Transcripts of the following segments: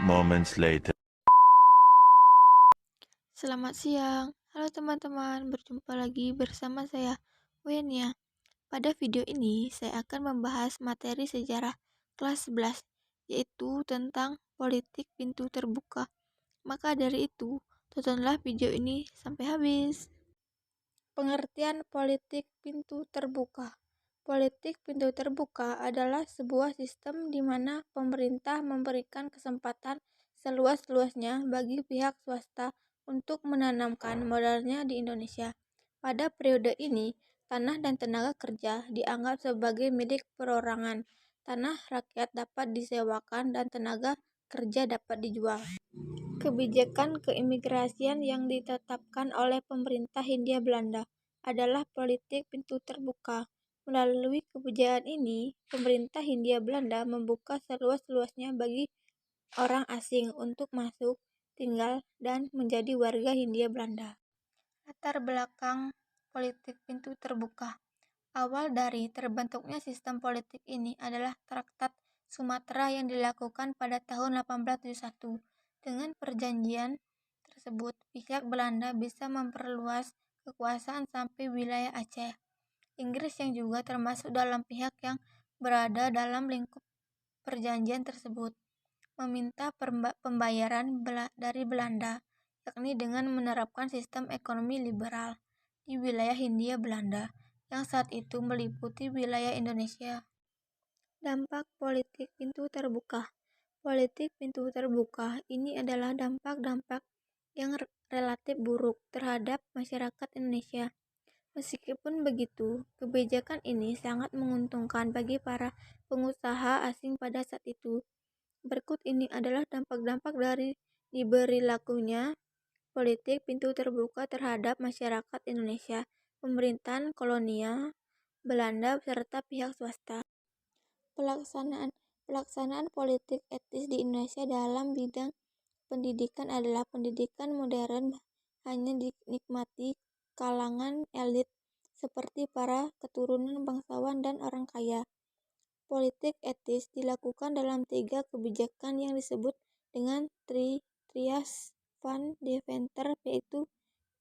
moments later. Selamat siang. Halo teman-teman, berjumpa lagi bersama saya, Wenia. Pada video ini, saya akan membahas materi sejarah kelas 11, yaitu tentang politik pintu terbuka. Maka dari itu, tontonlah video ini sampai habis. Pengertian politik pintu terbuka. Politik pintu terbuka adalah sebuah sistem di mana pemerintah memberikan kesempatan seluas-luasnya bagi pihak swasta untuk menanamkan modalnya di Indonesia. Pada periode ini, tanah dan tenaga kerja dianggap sebagai milik perorangan. Tanah rakyat dapat disewakan dan tenaga kerja dapat dijual. Kebijakan keimigrasian yang ditetapkan oleh pemerintah Hindia Belanda adalah politik pintu terbuka. Melalui kebijakan ini, pemerintah Hindia Belanda membuka seluas-luasnya bagi orang asing untuk masuk, tinggal, dan menjadi warga Hindia Belanda. Latar belakang politik pintu terbuka. Awal dari terbentuknya sistem politik ini adalah Traktat Sumatera yang dilakukan pada tahun 1871. Dengan perjanjian tersebut, pihak Belanda bisa memperluas kekuasaan sampai wilayah Aceh. Inggris yang juga termasuk dalam pihak yang berada dalam lingkup perjanjian tersebut, meminta pembayaran dari Belanda, yakni dengan menerapkan sistem ekonomi liberal di wilayah Hindia Belanda yang saat itu meliputi wilayah Indonesia. Dampak politik pintu terbuka. Politik pintu terbuka ini adalah dampak-dampak yang relatif buruk terhadap masyarakat Indonesia. Meskipun begitu, kebijakan ini sangat menguntungkan bagi para pengusaha asing pada saat itu. Berikut ini adalah dampak-dampak dari diberlakunya politik pintu terbuka terhadap masyarakat Indonesia, pemerintahan kolonial Belanda serta pihak swasta. Pelaksanaan politik etis di Indonesia dalam bidang pendidikan adalah pendidikan modern hanya dinikmati kalangan elit seperti para keturunan bangsawan dan orang kaya. Politik etis dilakukan dalam 3 kebijakan yang disebut dengan Trias van Deventer, yaitu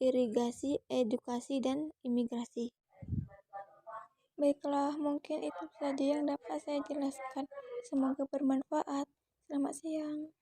irigasi, edukasi, dan imigrasi. Baiklah, mungkin itu saja yang dapat saya jelaskan. Semoga bermanfaat. Selamat siang.